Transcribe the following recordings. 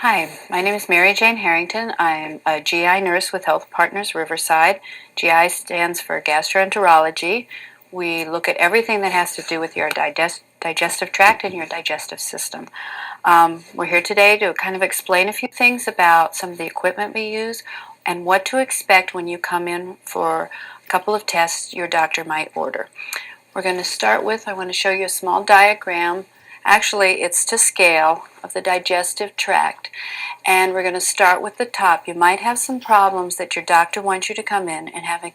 Hi, my name is Mary Jane Harrington. I'm a GI nurse with Health Partners Riverside. GI stands for gastroenterology. We look at everything that has to do with your digestive tract and your digestive system. We're here today to kind of explain a few things about some of the equipment we use and what to expect when you come in for a couple of tests your doctor might order. We're going to start with, I want to show you a small diagram. Actually, it's to scale of the digestive tract. And we're going to start with the top. You might have some problems that your doctor wants you to come in and have an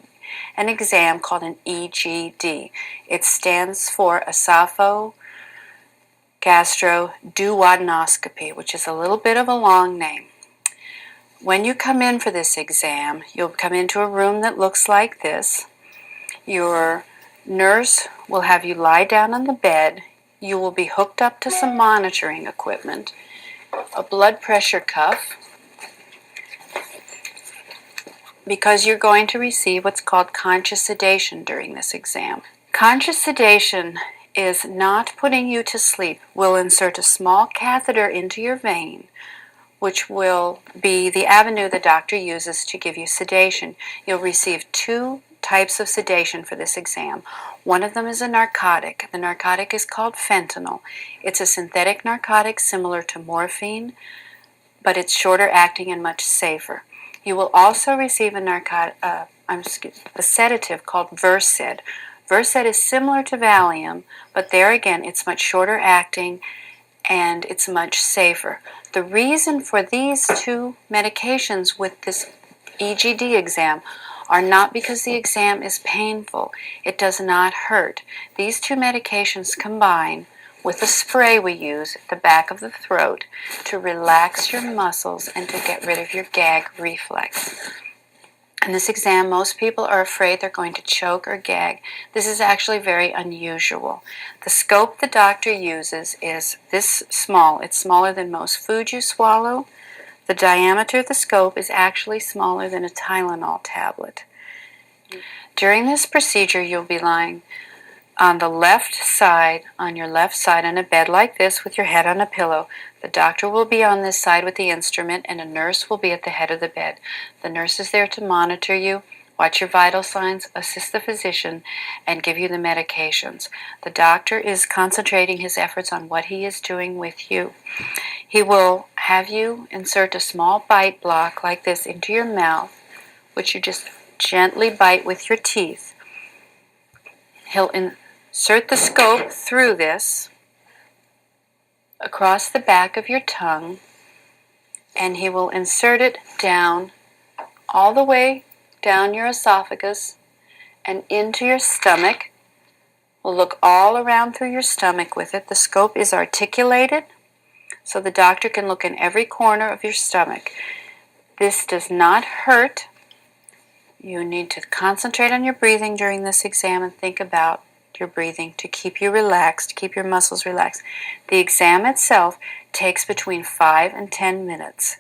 exam called an EGD. It stands for esophagogastroduodenoscopy, which is a little bit of a long name. When you come in for this exam, you'll come into a room that looks like this. Your nurse will have you lie down on the bed. You will be hooked up to some monitoring equipment, a blood pressure cuff, because you're going to receive what's called conscious sedation during this exam. Conscious sedation is not putting you to sleep. We'll insert a small catheter into your vein, which will be the avenue the doctor uses to give you sedation. You'll receive two types of sedation for this exam. One of them is a narcotic. The narcotic is called fentanyl. It's a synthetic narcotic similar to morphine, but it's shorter acting and much safer. You will also receive a sedative called Versed. Versed is similar to Valium, but there again, it's much shorter acting and it's much safer. The reason for these two medications with this EGD exam are not because the exam is painful. It does not hurt. These two medications combine with the spray we use at the back of the throat to relax your muscles and to get rid of your gag reflex. In this exam, most people are afraid they're going to choke or gag. This is actually very unusual. The scope the doctor uses is this small. It's smaller than most food you swallow. The diameter of the scope is actually smaller than a Tylenol tablet. During this procedure, you'll be lying on the left side, on your left side on a bed like this with your head on a pillow. The doctor will be on this side with the instrument and a nurse will be at the head of the bed. The nurse is there to monitor you, watch your vital signs, assist the physician, and give you the medications. The doctor is concentrating his efforts on what he is doing with you. He will have you insert a small bite block like this into your mouth, which you just gently bite with your teeth. He'll insert the scope through this across the back of your tongue, and he will insert it down all the way down your esophagus and into your stomach. We'll look all around through your stomach with it. The scope is articulated, so the doctor can look in every corner of your stomach. This does not hurt. You need to concentrate on your breathing during this exam and think about your breathing to keep you relaxed, keep your muscles relaxed. The exam itself takes between 5 and 10 minutes.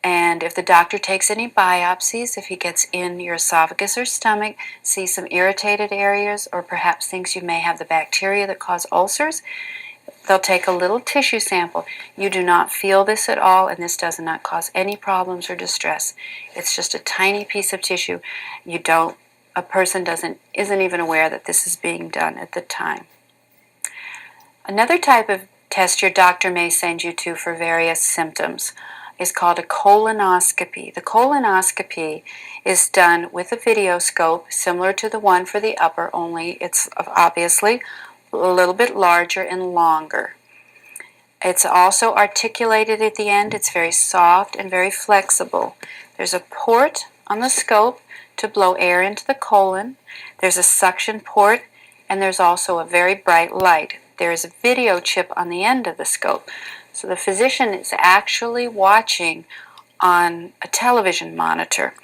And if the doctor takes any biopsies, if he gets in your esophagus or stomach, sees some irritated areas, or perhaps thinks you may have the bacteria that cause ulcers, they'll take a little tissue sample. You do not feel this at all, and this does not cause any problems or distress. It's just a tiny piece of tissue. A person isn't even aware that this is being done at the time. Another type of test your doctor may send you to for various symptoms is called a colonoscopy. The colonoscopy is done with a videoscope similar to the one for the upper, only it's obviously a little bit larger and longer. It's also articulated at the end. It's very soft and very flexible. There's a port on the scope to blow air into the colon. There's a suction port, and there's also a very bright light. There's a video chip on the end of the scope. So the physician is actually watching on a television monitor.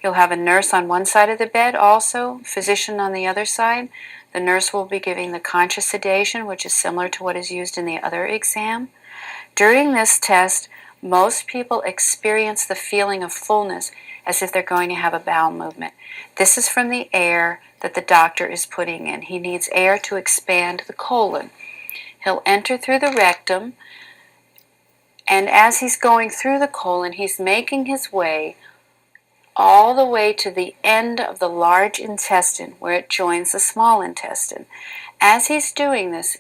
You'll have a nurse on one side of the bed also, physician on the other side. The nurse will be giving the conscious sedation, which is similar to what is used in the other exam. During this test, most people experience the feeling of fullness as if they're going to have a bowel movement. This is from the air that the doctor is putting in. He needs air to expand the colon. He'll enter through the rectum, And as he's going through the colon, he's making his way all the way to the end of the large intestine where it joins the small intestine. As he's doing this,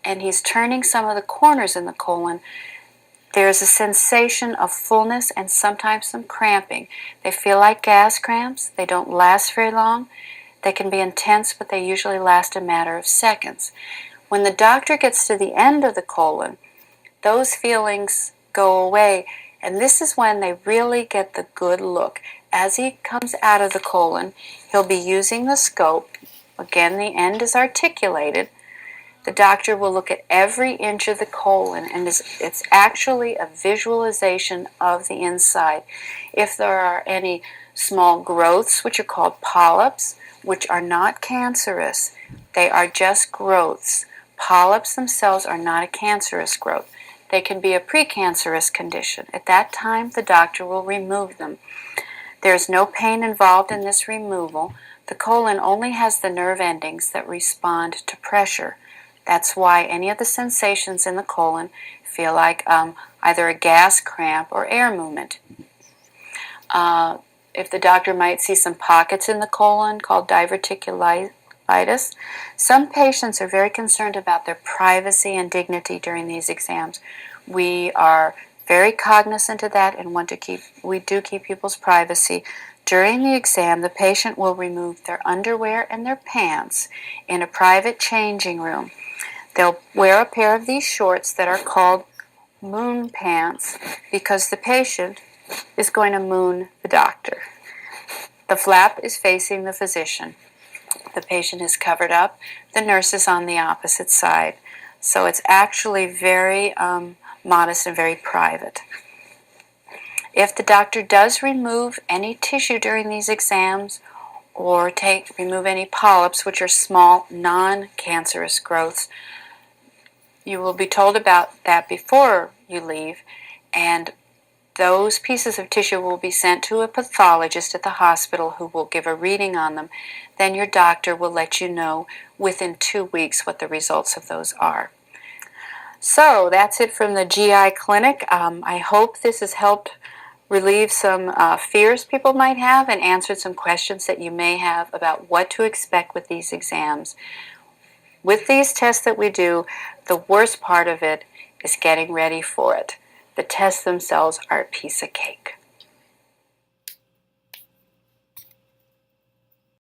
and he's turning some of the corners in the colon, there's a sensation of fullness and sometimes some cramping. They feel like gas cramps. They don't last very long. They can be intense, but they usually last a matter of seconds. When the doctor gets to the end of the colon, those feelings go away, and this is when they really get the good look. As he comes out of the colon, he'll be using the scope. Again, the end is articulated. The doctor will look at every inch of the colon, and it's actually a visualization of the inside. If there are any small growths, which are called polyps, which are not cancerous, they are just growths. Polyps themselves are not a cancerous growth. They can be a precancerous condition. At that time, the doctor will remove them. There's no pain involved in this removal. The colon only has the nerve endings that respond to pressure. That's why any of the sensations in the colon feel like either a gas cramp or air movement. If the doctor might see some pockets in the colon called diverticulitis, some patients are very concerned about their privacy and dignity during these exams. We are very cognizant of that and we do keep people's privacy. During the exam, the patient will remove their underwear and their pants in a private changing room. They'll wear a pair of these shorts that are called moon pants because the patient is going to moon the doctor. The flap is facing the physician. The patient is covered up. The nurse is on the opposite side. So it's actually very modest and very private. If the doctor does remove any tissue during these exams or remove any polyps, which are small, non-cancerous growths, you will be told about that before you leave, and those pieces of tissue will be sent to a pathologist at the hospital who will give a reading on them. Then your doctor will let you know within 2 weeks what the results of those are. So that's it from the GI clinic. I hope this has helped relieve some fears people might have and answered some questions that you may have about what to expect with these exams. With these tests that we do, the worst part of it is getting ready for it. The tests themselves are a piece of cake.